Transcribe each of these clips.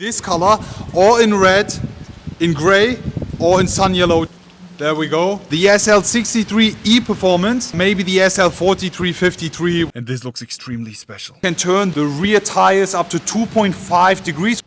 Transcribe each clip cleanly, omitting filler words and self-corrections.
This color, or in red, in gray, or in sun yellow. There we go. The SL63E Performance, maybe the SL4353, and this looks extremely special. Can turn the rear tires up to 2.5 degrees.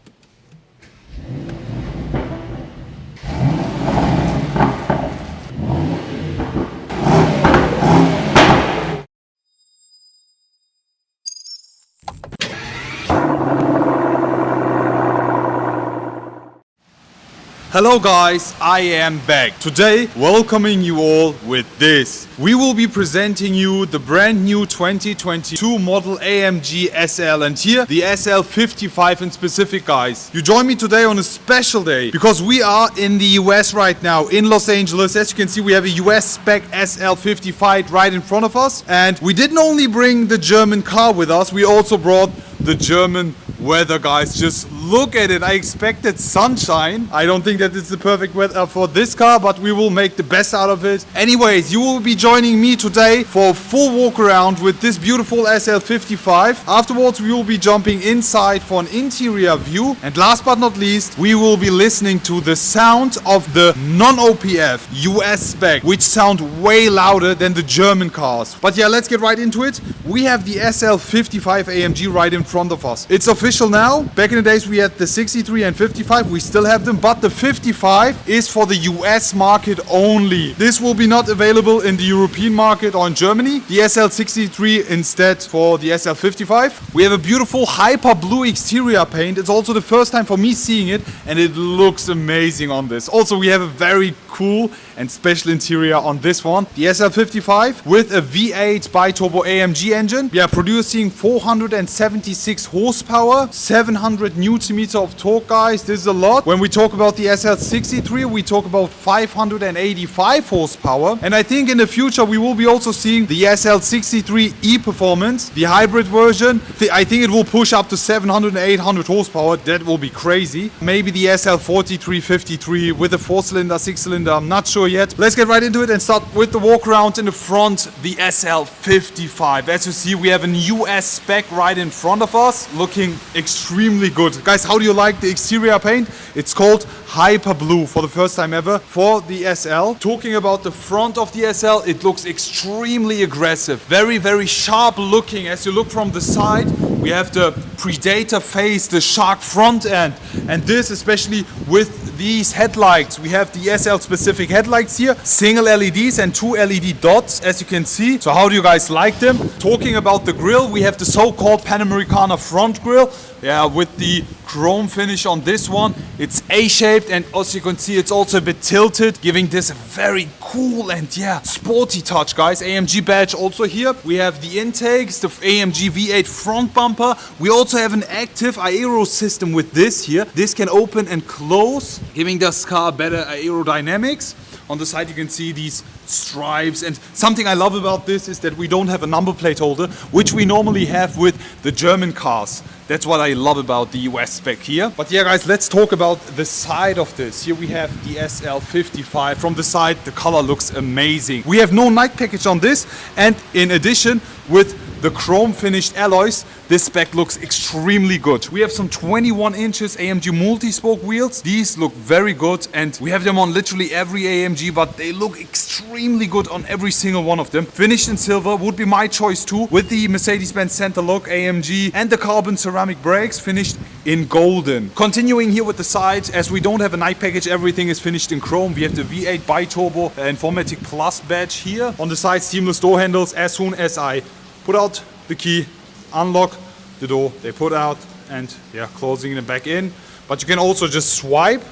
Hello guys, I am back. Today, welcoming you all with this. We will be presenting you the brand new 2022 model AMG SL, and here the SL55 in specific, guys. You join me today on a special day because we are in the US right now, in Los Angeles. As you can see, we have a US spec SL55 right in front of us, and we didn't only bring the German car with us, we also brought the German weather, guys. Just look at it. I expected sunshine. I don't think that it's the perfect weather for this car, but we will make the best out of it. Anyways, you will be joining me today for a full walk around with this beautiful SL55. Afterwards, we will be jumping inside for an interior view. And last but not least, we will be listening to the sound of the non-OPF US spec, which sound way louder than the German cars. But yeah, let's get right into it. We have the SL55 AMG right in front of us. It's official now. Back in the days we had the 63 and 55, we still have them, but the 55 is for the US market only. This will be not available in the European market or in Germany. The SL63 instead for the SL55. We have a beautiful hyper blue exterior paint. It's also the first time for me seeing it, and it looks amazing on this. Also, we have a very cool and special interior on this one. The SL55 with a V8 bi-turbo AMG engine. We are producing 476 horsepower, 700 Newton meter of torque, guys. This is a lot. When we talk about the SL63, we talk about 585 horsepower. And I think in the future we will be also seeing the SL63E Performance, the hybrid version. I think it will push up to 700 and 800 horsepower. That will be crazy. Maybe the SL4353 with a 4-cylinder, 6-cylinder. I'm not sure yet. Let's get right into it and start with the walk around. In the front, the SL55. As you see, we have a US spec right in front of us, looking extremely good. Guys, how do you like the exterior paint? It's called Hyper Blue for the first time ever for the SL. Talking about the front of the SL, it looks extremely aggressive. Very, very sharp looking. As you look from the side, we have the Predator face, the Shark front end. And this especially with these headlights. We have the SL specific headlights here. Single LEDs and 2 LED dots, as you can see. So how do you guys like them? Talking about the grille, we have the so-called Panamericana front grille. Yeah, with the chrome finish on this one. It's A-shaped, and as you can see, it's also a bit tilted, giving this a very cool and yeah, sporty touch, guys. AMG badge also here. We have the intakes, the AMG V8 front bumper. We also have an active aero system with this here. This can open and close, giving this car better aerodynamics. On the side you can see these stripes, and something I love about this is that we don't have a number plate holder, which we normally have with the German cars. That's what I love about the US spec here. But yeah, guys, let's talk about the side of this. Here we have the SL55. From the side, the color looks amazing. We have no night package on this, and in addition, with the chrome finished alloys, this spec looks extremely good. We have some 21 inches AMG multi-spoke wheels. These look very good, and we have them on literally every AMG, but they look extremely good on every single one of them. Finished in silver would be my choice too, with the Mercedes-Benz center lock AMG and the carbon ceramic brakes finished in golden. Continuing here with the sides, as we don't have a night package, everything is finished in chrome. We have the V8 bi-turbo Informatic Plus badge here. On the side, seamless door handles. As soon as I put out the key, unlock the door, they put out, and yeah, closing them back in. But you can also just swipe.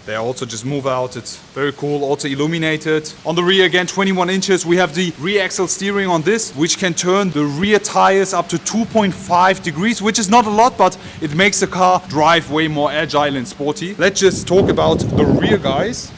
They also just move out. It's very cool, also illuminated. On the rear again, 21 inches. We have the rear axle steering on this, which can turn the rear tires up to 2.5 degrees, which is not a lot, but it makes the car drive way more agile and sporty. Let's just talk about the rear, guys.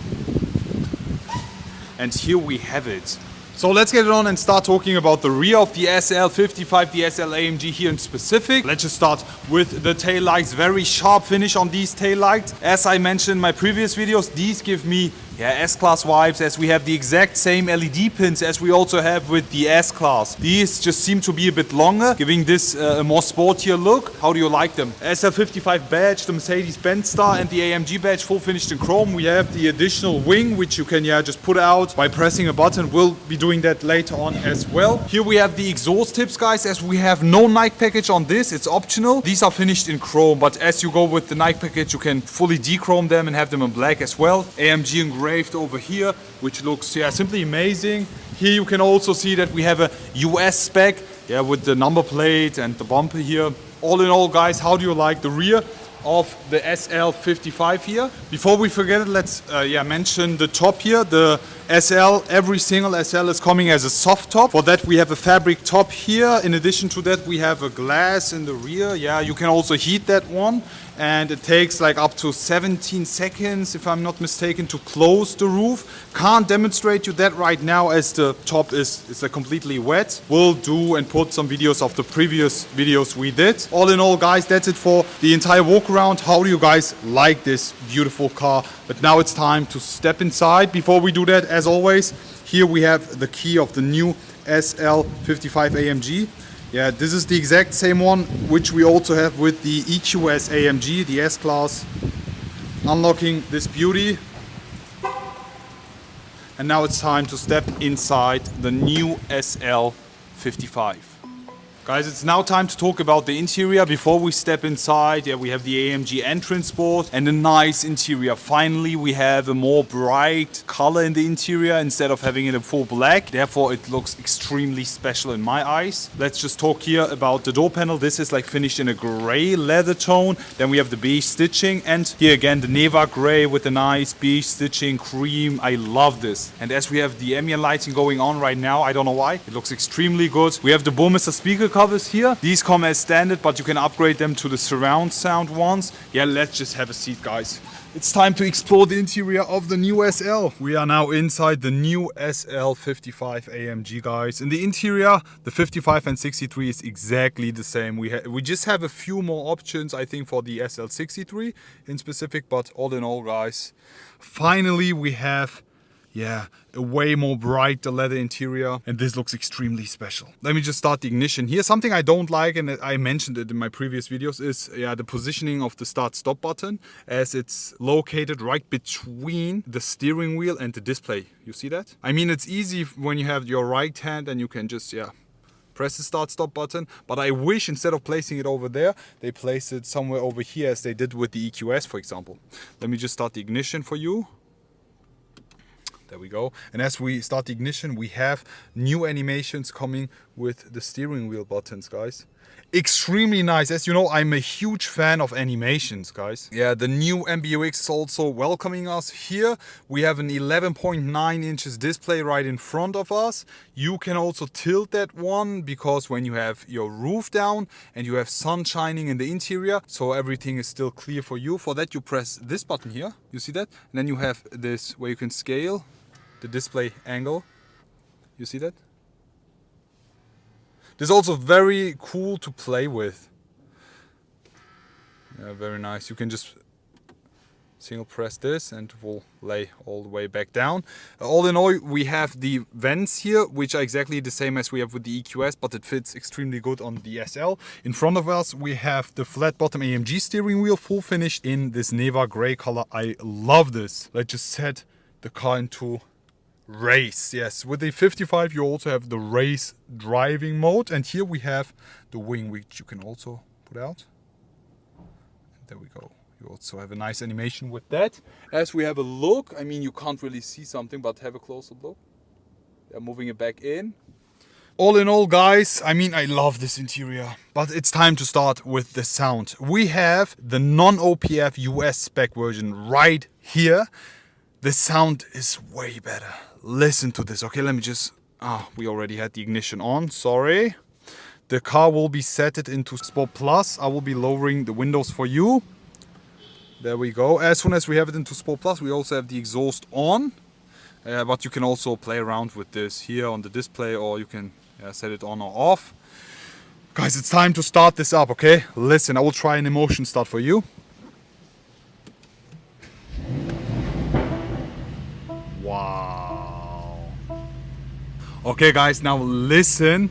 And here we have it. So let's get it on and start talking about the rear of the SL55, the SL AMG here in specific. Let's just start with the taillights. Very sharp finish on these taillights. As I mentioned in my previous videos, these give me Yeah, S-Class vibes, as we have the exact same LED pins as we also have with the S-Class. These just seem to be a bit longer, giving this a more sportier look. How do you like them? SL55 badge, the Mercedes-Benz star, and the AMG badge, full finished in chrome. We have the additional wing, which you can just put out by pressing a button. We'll be doing that later on as well. Here we have the exhaust tips, guys, as we have no Nike package on this. It's optional. These are finished in chrome, but as you go with the Nike package, you can fully dechrome them and have them in black as well. AMG engraved over here, which looks simply amazing. Here you can also see that we have a US spec, with the number plate and the bumper here. All in all, guys, how do you like the rear of the SL55 here? Before we forget it, let's mention the top here. The SL, every single SL is coming as a soft top. For that we have a fabric top here. In addition to that we have a glass in the rear. Yeah, you can also heat that one. And it takes like up to 17 seconds, if I'm not mistaken, to close the roof. Can't demonstrate you that right now as the top is completely wet. We'll do and put some videos of the previous videos we did. All in all, guys, that's it for the entire walk around. How do you guys like this beautiful car? But now it's time to step inside. Before we do that, as always, here we have the key of the new SL55 AMG. Yeah, this is the exact same one which we also have with the EQS AMG, the S-Class. Unlocking this beauty. And now it's time to step inside the new SL55. Guys, it's now time to talk about the interior. Before we step inside, we have the AMG entrance board and a nice interior. Finally, we have a more bright color in the interior instead of having it in full black. Therefore, it looks extremely special in my eyes. Let's just talk here about the door panel. This is like finished in a gray leather tone. Then we have the beige stitching, and here again the Neva gray with the nice beige stitching, cream. I love this. And as we have the ambient lighting going on right now, I don't know why, it looks extremely good. We have the Burmester speaker covers here. These come as standard, but you can upgrade them to the surround sound ones. Yeah, let's just have a seat, guys. It's time to explore the interior of the new SL. We are now inside the new SL55 AMG, guys. In the interior, the 55 and 63 is exactly the same. We just have a few more options, I think, for the SL63 in specific, but all in all, guys, finally we have a way more bright leather interior, and this looks extremely special. Let me just start the ignition here. Something I don't like, and I mentioned it in my previous videos, is the positioning of the start-stop button, as it's located right between the steering wheel and the display. You see that? I mean, it's easy when you have your right hand and you can just press the start-stop button, but I wish instead of placing it over there, they place it somewhere over here as they did with the EQS, for example. Let me just start the ignition for you. There we go. And as we start the ignition, we have new animations coming with the steering wheel buttons, guys. Extremely nice. As you know, I'm a huge fan of animations, guys. Yeah, the new MBUX is also welcoming us here. We have an 11.9 inches display right in front of us. You can also tilt that one, because when you have your roof down and you have sun shining in the interior, so everything is still clear for you. For that, you press this button here. You see that? And then you have this where you can scale the display angle. You see that? This is also very cool to play with. Yeah, very nice. You can just single press this and it will lay all the way back down. All in all, we have the vents here, which are exactly the same as we have with the EQS, but it fits extremely good on the SL. In front of us, we have the flat bottom AMG steering wheel, full finished in this Neva gray color. I love this. Let's just set the car into race. Yes, with the 55 you also have the race driving mode, and here we have the wing, which you can also put out. There we go. You also have a nice animation with that. As we have a look, I mean, you can't really see something, but have a closer look. They're moving it back in. All in all, guys, I mean, I love this interior, but it's time to start with the sound. We have the non-OPF US spec version right here. The sound is way better. Listen to this. Okay, let me just... we already had the ignition on. Sorry. The car will be set it into Sport Plus. I will be lowering the windows for you. There we go. As soon as we have it into Sport Plus, we also have the exhaust on. But you can also play around with this here on the display, or you can set it on or off. Guys, it's time to start this up, okay? Listen, I will try an emotion start for you. Okay guys, now listen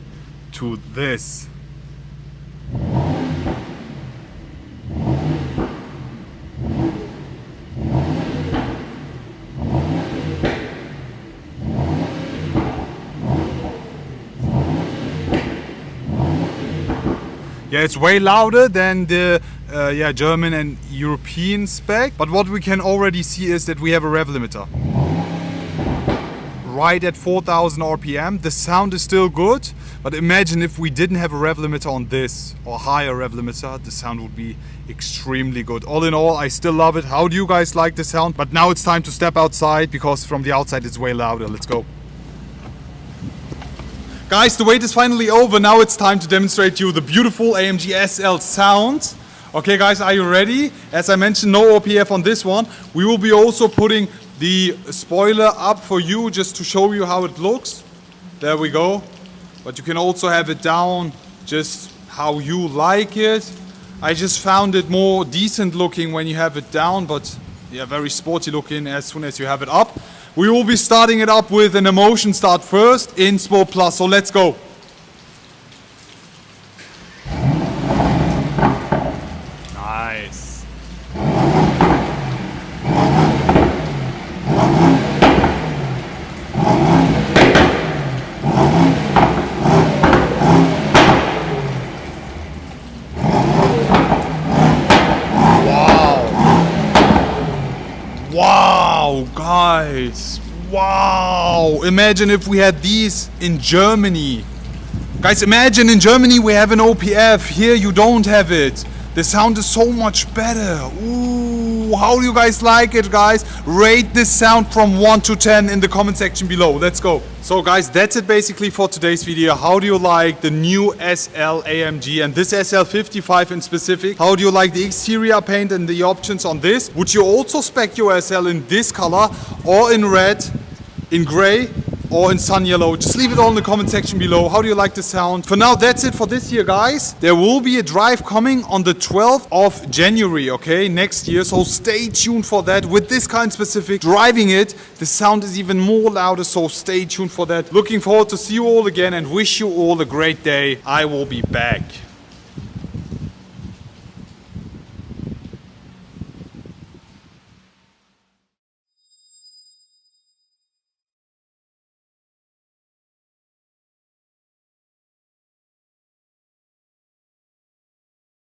to this. Yeah, it's way louder than the German and European spec, but what we can already see is that we have a rev limiter right at 4000 RPM. The sound is still good, but imagine if we didn't have a rev limiter on this, or higher rev limiter, the sound would be extremely good. All in all, I still love it. How do you guys like the sound? But now it's time to step outside, because from the outside it's way louder. Let's go. Guys, the wait is finally over. Now it's time to demonstrate to you the beautiful AMG SL sound. Okay guys, are you ready? As I mentioned, no OPF on this one. We will be also putting the spoiler up for you just to show you how it looks. There we go. But you can also have it down just how you like it. I just found it more decent looking when you have it down, but yeah, very sporty looking as soon as you have it up. We will be starting it up with an emotion start first in Sport Plus, so let's go. Nice. Wow, guys, wow, imagine if we had these in Germany. Guys, imagine in Germany we have an OPF, here you don't have it. The sound is so much better. Ooh, how do you guys like it, guys? Rate this sound from 1 to 10 in the comment section below. Let's go. So guys, that's it basically for today's video. How do you like the new SL AMG and this SL 55 in specific? How do you like the exterior paint and the options on this? Would you also spec your SL in this color, or in red, in gray, or in sun yellow? Just leave it all in the comment section below. How do you like the sound? For now, that's it for this year, guys. There will be a drive coming on the 12th of January, okay, next year. So stay tuned for that. With this kind specific, driving it, the sound is even more louder, so stay tuned for that. Looking forward to see you all again and wish you all a great day. I will be back.